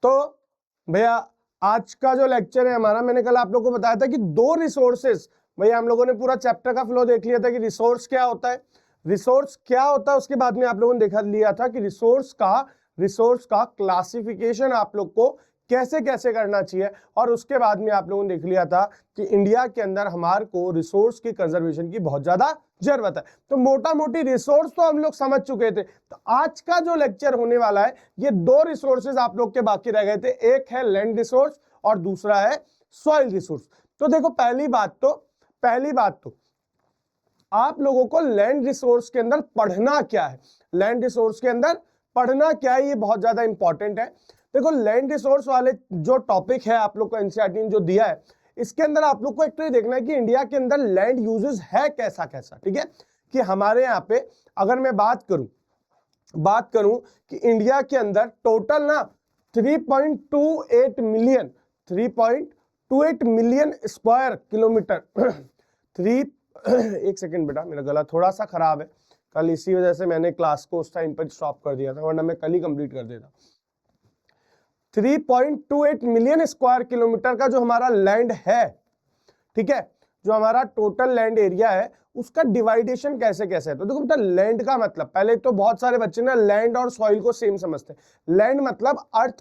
तो भैया आज का जो लेक्चर है हमारा, मैंने कल आप लोगों को बताया था कि दो रिसोर्सेज, भैया हम लोगों ने पूरा चैप्टर का फ्लो देख लिया था कि रिसोर्स क्या होता है, रिसोर्स क्या होता है। उसके बाद में आप लोगों ने देखा लिया था कि रिसोर्स का क्लासिफिकेशन आप लोग को कैसे कैसे करना चाहिए, और उसके बाद में आप लोगों ने देख लिया था कि इंडिया के अंदर हमारे को रिसोर्स की कंजर्वेशन की बहुत ज्यादा जरूरत है। तो मोटा मोटी रिसोर्स तो हम लोग समझ चुके थे। तो आज का जो लेक्चर होने वाला है, ये दो रिसोर्सेज आप लोग के बाकी रह गए थे, एक है लैंड रिसोर्स और दूसरा है सॉइल रिसोर्स। तो देखो पहली बात तो आप लोगों को लैंड रिसोर्स के अंदर पढ़ना क्या है, लैंड रिसोर्स के अंदर पढ़ना क्या है, ये बहुत ज्यादा इंपॉर्टेंट है। देखो लैंड रिसोर्स वाले जो टॉपिक है आप लोग को एनसीईआरटी ने जो दिया है, इसके अंदर आप लोग को एक तो ये देखना है कि इंडिया के अंदर लैंड यूजेस है कैसा कैसा, ठीक है। कि हमारे यहाँ पे अगर मैं बात करूं कि इंडिया के अंदर टोटल ना 3.28 मिलियन स्क्वायर किलोमीटर एक सेकंड बेटा, मेरा गला थोड़ा सा खराब है, कल इसी वजह से मैंने क्लास को उस टाइम पर स्टॉप कर दिया था, वरना मैं कल ही कंप्लीट कर देता। 3.28 मिलियन स्क्वायर किलोमीटर का जो हमारा लैंड है, ठीक है, जो हमारा टोटल लैंड एरिया है, उसका डिवाइडेशन कैसे कैसे है। तो देखो बेटा, लैंड का मतलब, पहले तो बहुत सारे बच्चे ना लैंड और सॉइल को सेम समझते हैं। लैंड मतलब अर्थ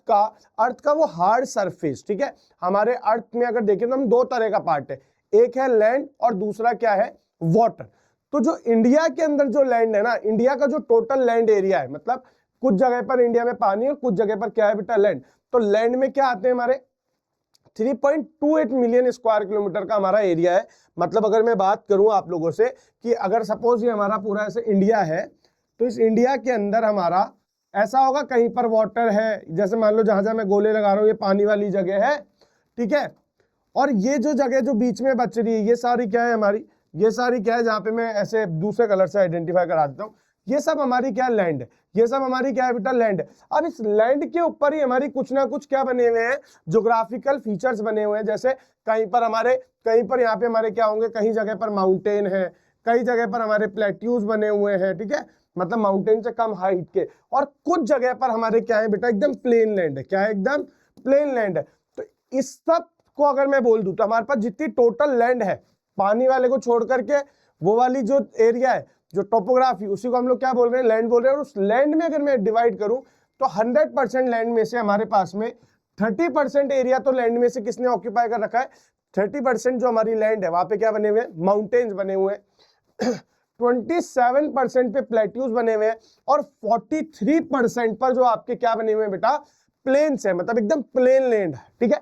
का वो हार्ड सरफेस, ठीक है। हमारे अर्थ में अगर देखें तो हम दो तरह का पार्ट है, एक है लैंड और दूसरा क्या है, वाटर। तो जो इंडिया के अंदर जो लैंड है ना, इंडिया का जो टोटल लैंड एरिया है, मतलब कुछ जगह पर इंडिया में पानी और कुछ जगह पर क्या है बेटा, लैंड। तो लैंड में क्या आते हैं हमारे 3.28 मिलियन स्क्वायर किलोमीटर का हमारा एरिया है। मतलब अगर मैं बात करूं आप लोगों से कि अगर सपोज ये हमारा पूरा ऐसे इंडिया है, तो इस इंडिया के अंदर हमारा ऐसा होगा, कहीं पर वाटर है, जैसे मान लो जहां जहां मैं गोले लगा रहा हूं ये पानी वाली जगह है, ठीक है। और ये जो जगह जो बीच में बच रही है, ये सारी क्या है हमारी, ये सारी क्या है, जहां पे मैं ऐसे दूसरे कलर से आइडेंटिफाई करा देता हूँ, ये सब हमारी क्या लैंड है, ये सब हमारी क्या है बेटा, लैंड है। अब इस लैंड के ऊपर ही हमारी कुछ ना कुछ क्या बने हुए हैं, ज्योग्राफिकल फीचर्स बने हुए हैं। जैसे कहीं पर यहाँ पे हमारे क्या होंगे, कहीं जगह पर माउंटेन है, कई जगह पर हमारे प्लेट्यूज बने हुए हैं, ठीक है, मतलब माउंटेन से कम हाइट के, और कुछ जगह पर हमारे क्या है बेटा, एकदम प्लेन लैंड है। क्या है, एकदम प्लेन लैंड है। तो इस सब को अगर मैं बोल दूं तो हमारे पास जितनी टोटल लैंड है, पानी वाले को छोड़ करके वो वाली जो एरिया है, जो टोपोग्राफी, उसी को हम लोग क्या बोल रहे हैं, लैंड बोल रहे हैं। और उस लैंड में अगर मैं डिवाइड करूं तो 100% लैंड में से हमारे पास में 30% एरिया तो लैंड में से किसने ऑक्यूपाई कर रखा है, 30% जो हमारी लैंड है वहां पे क्या बने हुए हैं, माउंटेन्स बने हुए हैं 27% पे प्लेट्यूज बने हुए हैं, और 43% पर जो आपके क्या बने हुए हैं बेटा, प्लेन्स है, मतलब एकदम प्लेन लैंड है, ठीक है।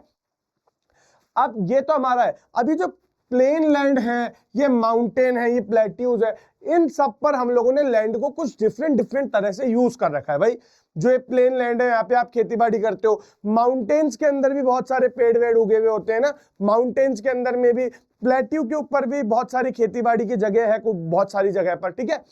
अब ये तो हमारा है। अभी जो प्लेन लैंड है, ये माउंटेन है, ये प्लेट्यूज है, इन सब पर हम लोगों ने लैंड को कुछ डिफरेंट तरह से यूज कर रखा है। भाई जो ये प्लेन लैंड है, यहाँ पे आप खेती बाड़ी करते हो, माउंटेन्स के अंदर भी बहुत सारे पेड़ वेड़ उगे हुए होते हैं ना, माउंटेन्स के अंदर में भी, प्लेट्यू के ऊपर भी बहुत सारी खेती बाड़ी की जगह है, बहुत सारी जगह पर, ठीक है।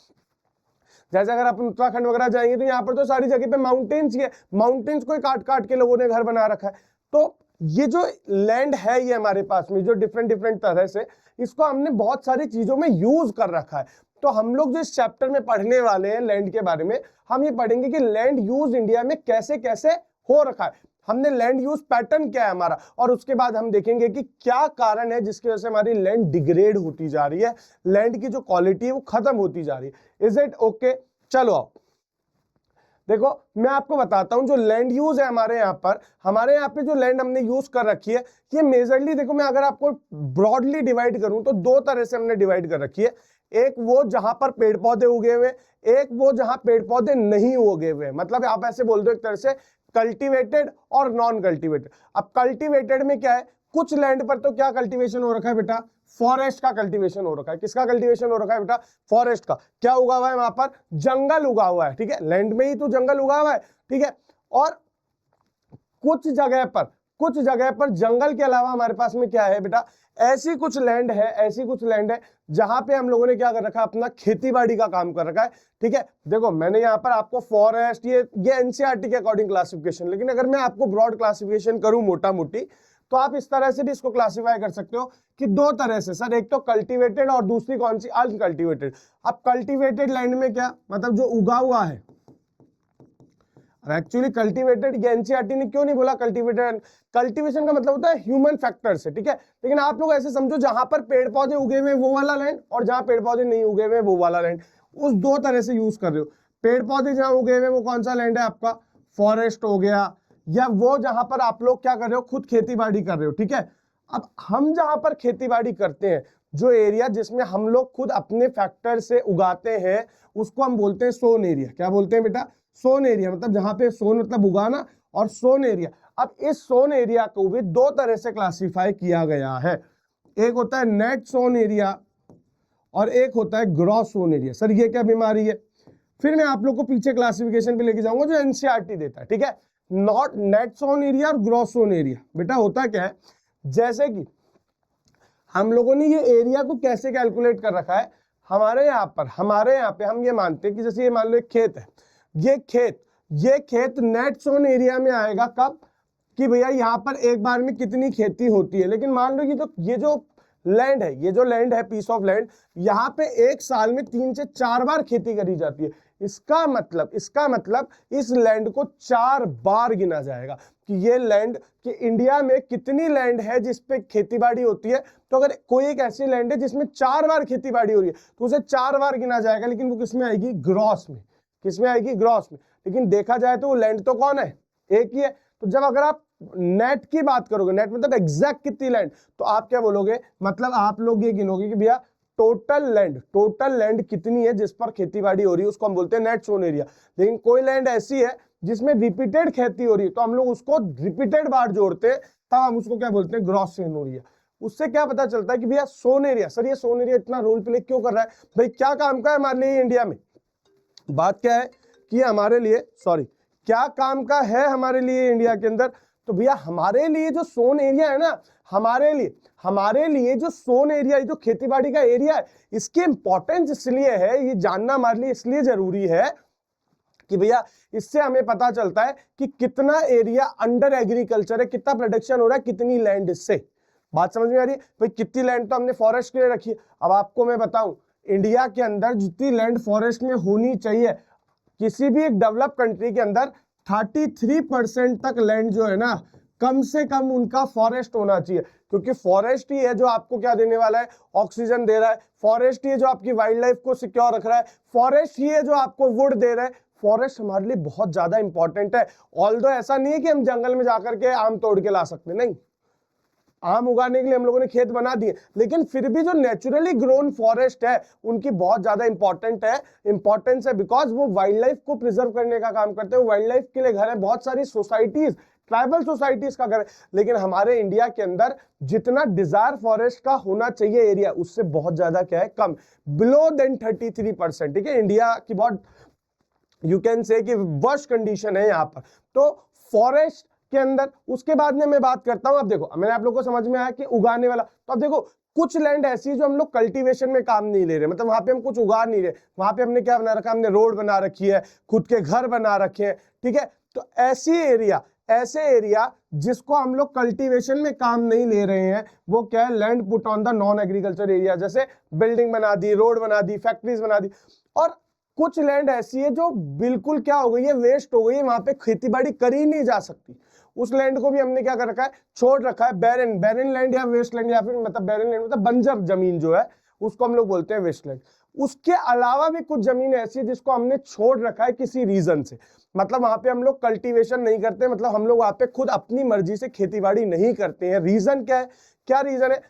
जैसे अगर अपन उत्तराखंड वगैरह जाएंगे तो यहाँ पर तो सारी जगह पे माउंटेन्स ही है, माउंटेन्स को काट काट के लोगों ने घर बना रखा है। तो ये जो लैंड है, ये हमारे पास में जो डिफरेंट तरह से, इसको हमने बहुत सारी चीजों में यूज कर रखा है। तो हम लोग जो इस चैप्टर में पढ़ने वाले हैं लैंड के बारे में, हम ये पढ़ेंगे कि लैंड यूज इंडिया में कैसे कैसे हो रखा है, हमने लैंड यूज पैटर्न क्या है हमारा, और उसके बाद हम देखेंगे कि क्या कारण है जिसकी वजह से हमारी लैंड डिग्रेड होती जा रही है, लैंड की जो क्वालिटी है वो खत्म होती जा रही है। Is it okay? चलो आओ देखो, मैं आपको बताता हूं जो लैंड यूज है हमारे यहाँ पे जो लैंड हमने यूज कर रखी है, ये मेजरली देखो, मैं अगर आपको ब्रॉडली डिवाइड करूं तो दो तरह से हमने डिवाइड कर रखी है। एक वो जहां पर पेड़ पौधे उगे हुए, एक वो जहां पेड़ पौधे नहीं उगे हुए। मतलब आप ऐसे बोल दो एक तरह से कल्टीवेटेड और नॉन कल्टीवेटेड। अब कल्टीवेटेड में क्या है, कुछ लैंड पर तो क्या कल्टीवेशन हो रखा है बेटा, फॉरेस्ट का कल्टीवेशन हो रखा है। किसका कल्टीवेशन हो रखा है बेटा, फॉरेस्ट का। क्या उगा हुआ है वहां पर, जंगल उगा हुआ है, ठीक है, लैंड में ही तो जंगल उगा हुआ है, ठीक है। और कुछ जगह पर जंगल के अलावा हमारे पास में क्या है बेटा, ऐसी कुछ लैंड है जहां पे हम लोगों ने क्या कर रखा है, अपना खेती बाड़ी का काम कर रखा है, ठीक है। देखो मैंने यहाँ पर आपको फॉरेस्ट, ये एनसीईआरटी के अकॉर्डिंग क्लासिफिकेशन, लेकिन अगर मैं आपको ब्रॉड क्लासिफिकेशन करूं मोटा मोटी, तो आप इस तरह से भी इसको क्लासिफाई कर सकते हो कि दो तरह से सर, एक तो कल्टीवेटेड और दूसरी कौन सी, अनकल्टीवेटेड। अब कल्टीवेटेड लैंड में क्या मतलब, जो उगा हुआ है, एक्चुअली कल्टीवेटेड, ये एनसीईआरटी ने क्यों नहीं बोला कल्टीवेटेड? कल्टीवेशन का मतलब होता है ह्यूमन फैक्टर से, ठीक है। लेकिन आप लोग ऐसे समझो, जहां पर पेड़ पौधे उगे हुए वो वाला लैंड, और जहां पेड़ पौधे नहीं उगे हुए वो वाला लैंड, उस दो तरह से यूज कर रहे हो। पेड़ पौधे जहां उगे हुए वो कौन सा लैंड है आपका? फॉरेस्ट हो गया, या वो जहां पर आप लोग क्या कर रहे हो, खुद खेती बाड़ी कर रहे हो, ठीक है। अब हम जहां पर खेती बाड़ी करते हैं, जो एरिया जिसमें हम लोग खुद अपने फैक्टर से उगाते हैं, उसको हम बोलते हैं सोन एरिया। क्या बोलते हैं बेटा? Sown area. मतलब जहां पे सोन मतलब उगाना, और सोन एरिया। अब इस सोन एरिया को भी दो तरह से क्लासिफाई किया गया है। एक होता है नेट सोन एरिया और एक होता है ग्रॉस सोन एरिया। सर ये क्या बीमारी है? फिर मैं आप लोग को पीछे क्लासिफिकेशन पे लेके जाऊंगा जो एनसीईआरटी देता है, ठीक है। नॉट नेट सोन एरिया और ग्रॉस सोन एरिया। बेटा होता क्या है, जैसे कि हम लोगों ने ये एरिया को कैसे कैलकुलेट कर रखा है, हमारे यहाँ पे हम ये मानते हैं कि जैसे ये मान लो एक खेत है, ये खेत नेट सोन एरिया में आएगा कब? कि भैया यहाँ पर एक बार में कितनी खेती होती है। लेकिन मान लो ये जो लैंड है पीस ऑफ लैंड, यहाँ पे एक साल में 3 से 4 बार खेती करी जाती है। इसका मतलब इस लैंड को 4 बार गिना जाएगा कि ये लैंड, कि इंडिया में कितनी लैंड है जिसपे खेतीबाड़ी होती है। तो अगर कोई एक ऐसी लैंड है जिसमें 4 बार खेतीबाड़ी हो रही है, तो उसे 4 बार गिना जाएगा। लेकिन वो किसमें आएगी? ग्रॉस में। किसमें आएगी? ग्रॉस में। लेकिन देखा जाए तो वो लैंड तो कौन है? एक ही है। तो जब अगर आप नेट की बात करोगे, नेट मतलब एग्जैक्ट कितनी लैंड, तो आप क्या बोलोगे? मतलब आप लोग ये गिनोगे कि भैया टोटल लैंड कितनी है जिस पर खेतीबाड़ी हो रही है, उसको हम बोलते हैं नेट सोन एरिया। लेकिन कोई लैंड ऐसी है जिसमें रिपीटेड खेती हो रही है, तो हम लोग उसको रिपीटेड बार जोड़ते हैं, तब हम उसको क्या बोलते हैं? Gross sown area. उससे क्या पता चलता है कि भैया सोन एरिया, सर ये सोन एरिया इतना रोल प्ले क्यों कर रहा है? भाई क्या काम का है हमारे लिए इंडिया में? बात क्या है कि हमारे लिए, क्या काम का है हमारे लिए इंडिया के अंदर? तो भैया हमारे लिए जो सोन एरिया है ना, हमारे लिए जो सोन एरिया, जो खेतीबाड़ी का एरिया है, इसकी इंपॉर्टेंस इसलिए है, ये जानना हमारे लिए इसलिए जरूरी है कि भैया इससे हमें पता चलता है कि कितना एरिया अंडर एग्रीकल्चर है, कितना प्रोडक्शन हो रहा है कितनी लैंड से। बात समझ में आ रही है? भाई कितनी लैंड तो हमने फॉरेस्ट के लिए रखी है। अब आपको मैं बताऊं, इंडिया के अंदर जितनी लैंड फॉरेस्ट में होनी चाहिए, किसी भी एक डेवलप कंट्री के अंदर 33% तक लैंड जो है ना, कम से कम उनका फॉरेस्ट होना चाहिए। क्योंकि फॉरेस्ट ही है जो आपको क्या देने वाला है? ऑक्सीजन दे रहा है। फॉरेस्ट ही है जो आपकी वाइल्ड लाइफ को सिक्योर रख रहा है। फॉरेस्ट ही है जो आपको वुड दे रहा है। फॉरेस्ट हमारे लिए बहुत ज्यादा इंपॉर्टेंट है। ऑल्दो ऐसा नहीं है कि हम जंगल में जाकर के आम तोड़ के ला सकते, नहीं, आम उगाने के लिए हम लोगों ने खेत बना दिए, लेकिन फिर भी जो नेचुरली ग्रोन फॉरेस्ट है उनकी बहुत ज्यादा इंपॉर्टेंस है, बिकॉज वो वाइल्ड लाइफ को प्रिजर्व करने का काम करते हैं। वाइल्ड लाइफ के लिए घर है, बहुत सारी सोसाइटीज, ट्राइबल सोसाइटीज का घर है। लेकिन हमारे इंडिया के अंदर जितना डिजायर फॉरेस्ट का होना चाहिए एरिया, उससे बहुत ज्यादा क्या है? कम, बिलो देन 33%। ठीक है, इंडिया की बहुत, यू कैन से कि वर्स्ट कंडीशन है यहाँ पर। तो फॉरेस्ट के अंदर, उसके बाद में मैं बात करता हूं। अब देखो, मैंने आप लोगों को समझ में आया कि उगाने वाला। तो अब देखो, कुछ लैंड ऐसी है जो हम लोग कल्टीवेशन में काम नहीं ले रहे, मतलब वहां पे हम कुछ उगा नहीं रहे, वहां पे हमने क्या बना रखा? हमने रोड बना रखी है, खुद के घर बना रखे हैं, ठीक है। तो ऐसे एरिया जिसको हम लोग कल्टीवेशन में काम नहीं ले रहे हैं, वो क्या है? Land put on the non agriculture area. जैसे बिल्डिंग बना दी, रोड बना दी, फैक्ट्रीज बना दी। और कुछ लैंड ऐसी है जो बिल्कुल क्या हो गई है? वेस्ट हो गई है, वहां पे खेतीबाड़ी करी नहीं जा सकती। उस लैंड को भी हमने क्या कर रखा है? छोड़ रखा है। बैरन लैंड या वेस्ट लैंड, या फिर मतलब बैरन लैंड मतलब बंजर जमीन जो है, उसको हम लोग बोलते हैं वेस्ट लैंड। उसके अलावा भी कुछ जमीन ऐसी है जिसको हमने छोड़ रखा है किसी रीजन से, मतलब वहां पे हम लोग कल्टीवेशन नहीं करते, मतलब हम लोग वहां पे खुद अपनी मर्जी से खेतीबाड़ी नहीं करते हैं। रीजन क्या है? क्या रीजन है?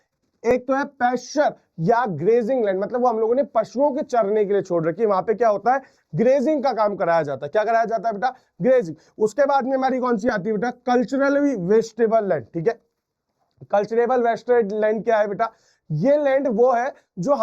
एक तो है पैस्चर या ग्रेजिंग लैंड, मतलब वो हम लोगों ने पशुओं के चरने के लिए छोड़ रखी है। वहां पे क्या होता है? ग्रेजिंग का काम कराया जाता है। क्या कराया जाता है बेटा? ग्रेजिंग। उसके बाद में हमारी कौन सी आती है बेटा? Culturally wastable land. ठीक है, कल्चरेबल वेस्टेड लैंड क्या है बेटा? ये लैंड वो है जो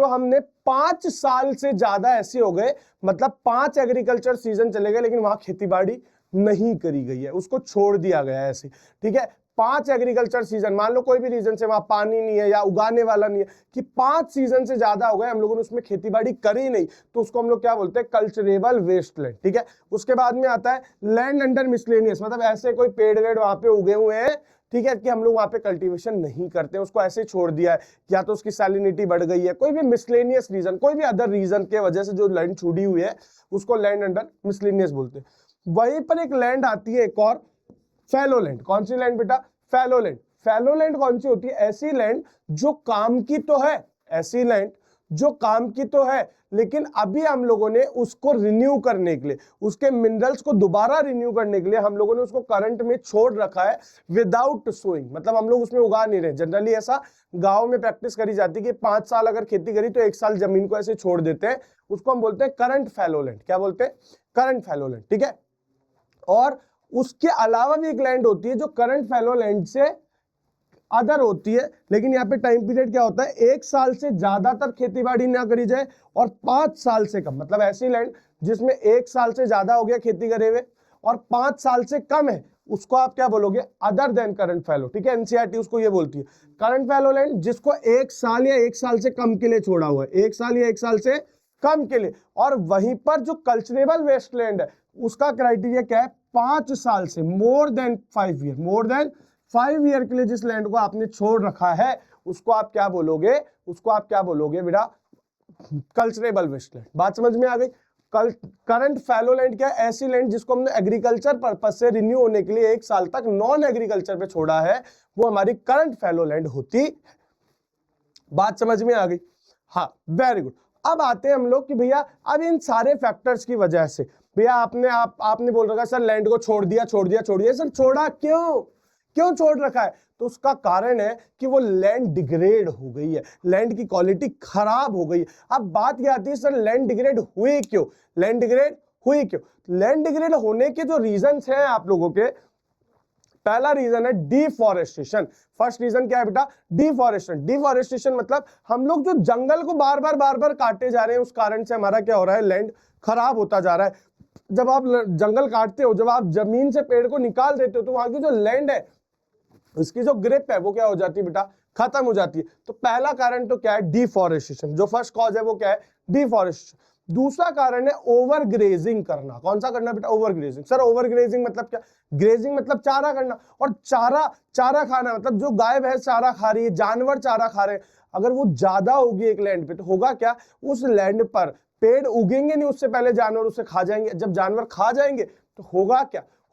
हमने 5 साल से ज्यादा ऐसे हो गए, मतलब 5 एग्रीकल्चर सीजन चले गए, लेकिन वहां खेतीबाड़ी नहीं करी गई है, उसको छोड़ दिया गया है ऐसे। ठीक है, 5 एग्रीकल्चर सीजन, मान लो कोई भी रीजन से वहां पानी नहीं है या उगाने वाला नहीं है, कि 5 सीजन से ज्यादा हो गए, हम लोगों ने उसमें खेतीबाड़ी करी नहीं, तो उसको हम लोग क्या बोलते हैं? Culturable wasteland. ठीक है, उसके बाद में आता है लैंड अंडर मिसलेनियस, मतलब ऐसे कोई पेड़ वेड़ वहां पे उगे हुए हैं, ठीक है, कि हम लोग वहां पे कल्टीवेशन नहीं करते, उसको ऐसे छोड़ दिया है, या तो उसकी सैलिनिटी बढ़ गई है, कोई भी मिसलेनियस रीजन, कोई भी अदर रीजन के वजह से जो लैंड छूटी हुई है, उसको लैंड अंडर मिसलेनियस बोलते हैं। वहीं पर एक लैंड आती है एक और, फैलो लैंड। कौन सी लैंड बेटा? Fallow land. फैलो लैंड कौन सी होती है? ऐसी लैंड जो काम की तो है, ऐसी लैंड जो काम की तो है, लेकिन अभी हम लोगों ने उसको रिन्यू करने के लिए, उसके मिनरल्स को दोबारा रिन्यू करने के लिए हम लोगों ने उसको करंट में छोड़ रखा है विदाउट सोइंग, मतलब हम लोग उसमें उगा नहीं रहे। जनरली ऐसा गांव में प्रैक्टिस करी जाती है कि 5 साल अगर खेती करी तो 1 साल जमीन को ऐसे छोड़ देते हैं, उसको हम बोलते हैं करंट फैलो लैंड। क्या बोलते हैं? करंट फैलो लैंड, ठीक है। और उसके अलावा भी एक लैंड होती है जो करंट फैलो लैंड से अदर होती है, लेकिन यहाँ पे टाइम पीरियड क्या होता है? 1 साल से ज्यादातर खेतीबाड़ी ना करी जाए और 5 साल से कम, मतलब ऐसी लैंड जिसमें 1 साल से ज्यादा हो गया खेती करे हुए और 5 साल से कम है, उसको आप क्या बोलोगे? अदर देन करंट फैलो, ठीक है। एनसीईआरटी उसको ये बोलती है। करंट फैलो लैंड जिसको 1 साल या 1 साल से कम के लिए छोड़ा हुआ है, 1 साल या 1 साल से कम के लिए। और वहीं पर जो कल्चरेबल वेस्टलैंड है उसका क्राइटेरिया क्या है? 5 साल से, more than 5 year, more than 5 year के लिए जिस लैंड को आपने छोड़ रखा है उसको आप क्या बोलोगे? उसको आप क्या बोलोगे बेटा? Culturable wasteland. बात समझ में आ गई? करंट फैलो लैंड क्या है? ऐसी लैंड जिसको हमने एग्रीकल्चर पर्पस से रिन्यू होने के लिए 1 साल तक नॉन एग्रीकल्चर पे छोड़ा है, वो हमारी करंट फैलो लैंड होती। बात समझ में आ गई? हाँ, वेरी गुड। अब आते हैं हम लोग कि भैया अब इन सारे फैक्टर्स की वजह से, भैया आपने बोल रखा है सर लैंड को छोड़ दिया सर, छोड़ा क्यों छोड़ रखा है? तो उसका कारण है कि वो लैंड डिग्रेड हो गई है, लैंड की क्वालिटी खराब हो गई है। अब बात क्या आती है, सर लैंड डिग्रेड हुई क्यों? लैंड डिग्रेड हुई क्यों? लैंड डिग्रेड होने के जो रीजंस हैं आप लोगों के, पहला रीजन है डिफॉरेस्टेशन। फर्स्ट रीजन क्या है बेटा? डिफॉरेस्टेशन। डिफॉरेस्टेशन मतलब हम लोग जो जंगल को बार बार काटे जा रहे हैं, उस कारण से हमारा क्या हो रहा है? लैंड खराब होता जा रहा है। जब आप जंगल काटते हो, जब आप जमीन से पेड़ को निकाल देते हो, तो वहां की जो लैंड है उसकी जो ग्रिप है वो क्या हो जाती है बेटा? खत्म हो जाती है। तो पहला कारण तो क्या है? डिफॉरेस्टेशन। जो फर्स्ट कॉज है वो क्या है? डिफॉरेस्टेशन। दूसरा कारण है ओवर ग्रेजिंग करना। कौन सा करना बेटा? Over grazing. Sir over grazing मतलब क्या? ग्रेजिंग मतलब चारा करना, और चारा खाना मतलब जो गाय भैंस चारा खा रही है, जानवर चारा खा रहे हैं, अगर वो ज्यादा होगी एक लैंड पे तो होगा क्या? उस लैंड पर पेड़ उगेंगे नहीं, उससे पहले जानवर उसे खा जाएंगे। जब जानवर खा जाएंगे तो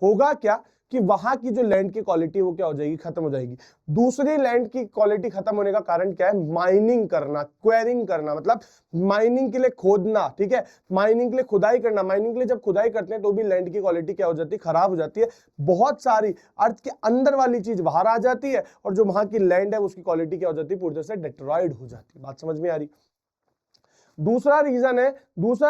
होगा क्या कि वहां की जो लैंड की क्वालिटी वो क्या हो जाएगी? खत्म हो जाएगी। दूसरी लैंड की क्वालिटी खत्म होने का कारण क्या है? माइनिंग करना, क्वेरिंग करना, मतलब माइनिंग के लिए खोदना, ठीक है। माइनिंग के लिए खुदाई करना। माइनिंग के लिए जब खुदाई करते हैं तो भी लैंड की क्वालिटी क्या हो जाती है? खराब हो जाती है। बहुत सारी अर्थ के अंदर वाली चीज बाहर आ जाती है और जो वहां की लैंड है उसकी क्वालिटी क्या हो जाती है? पूरी तरह से डिस्ट्रॉयड हो जाती है। बात समझ में आ रही? दूसरा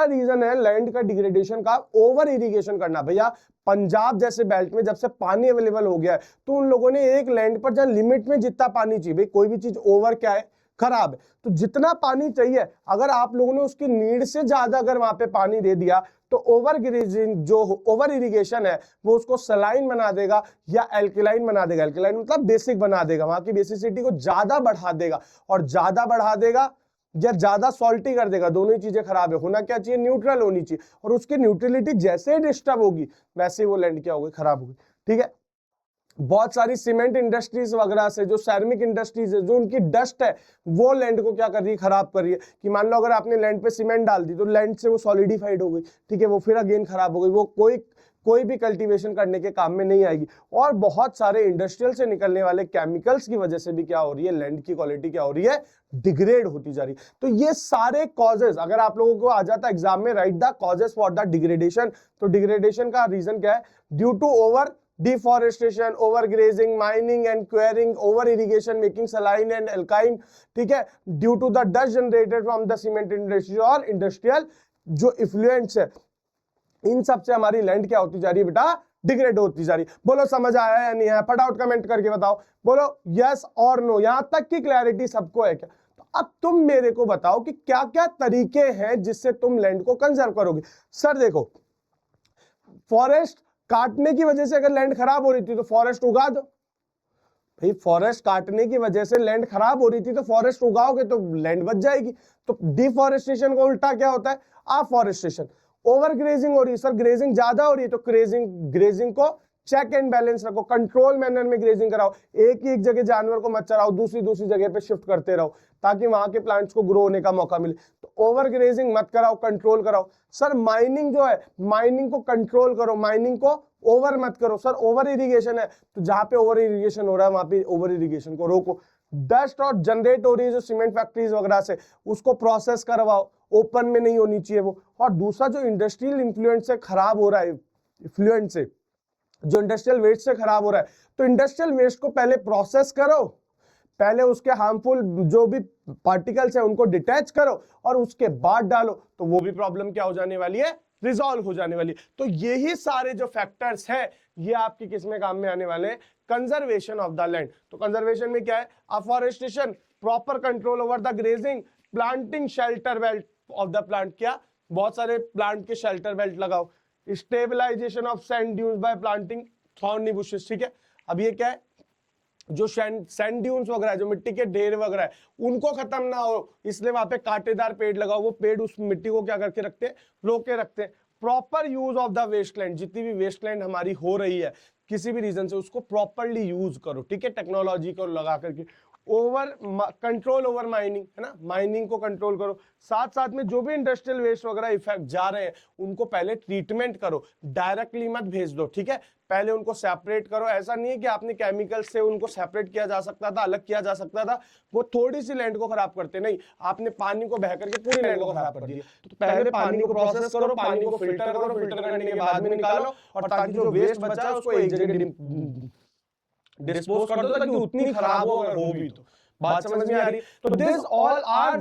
रीजन है लैंड का डिग्रेडेशन का, ओवर इरिगेशन करना। भैया पंजाब जैसे बेल्ट में जब से पानी अवेलेबल हो गया है तो उन लोगों ने एक लैंड पर जहां लिमिट में जितना पानी चाहिए, भाई कोई भी चीज ओवर क्या है? खराब है। तो जितना पानी चाहिए अगर आप लोगों ने उसकी नीड से ज्यादा अगर वहां पे पानी दे दिया तो ओवर ग्रेजिंग, जो ओवर इरिगेशन है वो उसको सलाइन बना देगा या एल्कलाइन बना देगा। एल्कलाइन मतलब बेसिक बना देगा, वहां की बेसिसिटी को ज्यादा बढ़ा देगा, और ज्यादा बढ़ा देगा या ज्यादा सॉल्टी कर देगा। दोनों ही चीजें खराब है। होना क्या चाहिए? न्यूट्रल होनी चाहिए। और उसकी न्यूट्रलिटी जैसे ही डिस्टर्ब होगी वैसे ही वो लैंड क्या होगी? खराब होगी, ठीक है। बहुत सारी सीमेंट इंडस्ट्रीज वगैरह से, जो सैरमिक इंडस्ट्रीज है, जो उनकी डस्ट है वो लैंड को क्या कर रही है? खराब कर रही है। कि मान लो अगर आपने लैंड पे सीमेंट डाल दी तो लैंड से वो सॉलिडिफाइड हो गई, ठीक है, वो फिर अगेन खराब हो गई, वो कोई भी कल्टीवेशन करने के काम में नहीं आएगी। और बहुत सारे इंडस्ट्रियल से निकलने वाले केमिकल्स की वजह से भी क्या हो रही है? लैंड की क्वालिटी क्या हो रही है? डिग्रेड होती जा रही है। तो ये सारे कॉजेस अगर आप लोगों को आ जाता एग्जाम में, write the causes for the degradation, तो डिग्रेडेशन का रीजन क्या है? Due to over deforestation, over grazing, mining and quarrying, over irrigation making saline and एल्काइन, ठीक है, due to the dust generated from the cement industry और industrial जो effluents है, इन सब से हमारी लैंड क्या होती जा रही है बेटा? डिग्रेड होती जा रही है। बोलो समझ आया या नहीं है? फटाफट कमेंट करके बताओ, बोलो यस और नो। यहां तक की क्लैरिटी सबको है क्या? तो अब तुम मेरे को बताओ कि क्या क्या तरीके हैं जिससे तुम लैंड को कंजर्व करोगे। सर देखो, फॉरेस्ट काटने की वजह से अगर लैंड खराब हो रही थी तो फॉरेस्ट उगा दो। भाई फॉरेस्ट काटने की वजह से लैंड खराब हो रही थी तो फॉरेस्ट उगाओगे तो लैंड बच जाएगी। तो डिफॉरेस्टेशन का उल्टा क्या होता है? अफॉरेस्टेशन। ओवर ग्रेजिंग हो रही है, सर ग्रेजिंग ज्यादा हो रही है तो ग्रेजिंग को चेक एंड बैलेंस रखो, कंट्रोल मैनर में ग्रेजिंग कराओ, एक जगह जानवर को मत चराओ, दूसरी जगह पे शिफ्ट करते रहो ताकि वहां के प्लांट्स को ग्रो होने का मौका मिले। तो ओवर ग्रेजिंग मत कराओ, कंट्रोल कराओ। सर माइनिंग जो है, माइनिंग को कंट्रोल करो, माइनिंग को ओवर मत करो। सर ओवर इरिगेशन है, तो जहां पे ओवर इरिगेशन हो रहा है वहां पे ओवर इरिगेशन को रोको। डस्ट और जनरेट हो रही है जो सीमेंट फैक्ट्रीज वगैरह से, उसको प्रोसेस करवाओ, ओपन में नहीं होनी चाहिए वो। और दूसरा जो इंडस्ट्रियल इन्फ्लुएंस से खराब हो रहा है, इन्फ्लुएंस से जो इंडस्ट्रियल वेस्ट से खराब हो रहा है, तो इंडस्ट्रियल वेस्ट को पहले प्रोसेस करो, पहले उसके हार्मफुल जो भी पार्टिकल्स है उनको डिटैच करो और उसके बाद डालो, तो वो भी प्रॉब्लम क्या हो जाने वाली है, रिजॉल्व हो जाने वाली है। तो यही सारे जो फैक्टर्स है ये आपके किस में काम में आने वाले हैं, कंजर्वेशन ऑफ द लैंड। तो कंजर्वेशन में क्या है, afforestation, proper control over the grazing, planting shelter belt of the plant, क्या बहुत सारे प्लांट के शेल्टर बेल्ट लगाओ, stabilization of sand dunes by planting thorny bushes. ठीक है, अब ये क्या है, जो सैंड ड्यून्स वगैरह, जो मिट्टी के ढेर वगैरह है उनको खत्म ना हो, इसलिए वहां पे कांटेदार पेड़ लगाओ। वो पेड़ उस मिट्टी को क्या करके रखते हैं, रोके रखते हैं। Proper use of the wasteland, जितनी भी वेस्टलैंड हमारी हो रही है किसी भी रीजन से, उसको प्रॉपरली यूज करो। ठीक है, टेक्नोलॉजी को लगा करके। ओवर कंट्रोल ओवर माइनिंग, है ना, माइनिंग को कंट्रोल करो। साथ साथ में जो भी इंडस्ट्रियल वेस्ट वगैरह इफेक्ट जा रहे हैं उनको पहले ट्रीटमेंट करो, डायरेक्टली मत भेज दो। ठीक है, पहले उनको सेपरेट करो। ऐसा नहीं है कि आपने केमिकल से उनको सेपरेट किया जा सकता था, अलग किया जा सकता था, वो थोड़ी सी लैंड को खराब करते, नहीं, आपने पानी को बह करके पूरी लैंड को खराब कर दिया। तो पहले पानी को प्रोसेस करो, पानी को फिल्टर करो, फिल्टर करने के बाद में निकालो, और ताकि जो वेस्ट बचा है उसको एक जगह डिस्पोज कर दो ताकि उतनी खराब हो अगर हो भी तो। बात समझ में आ रही? तो this all are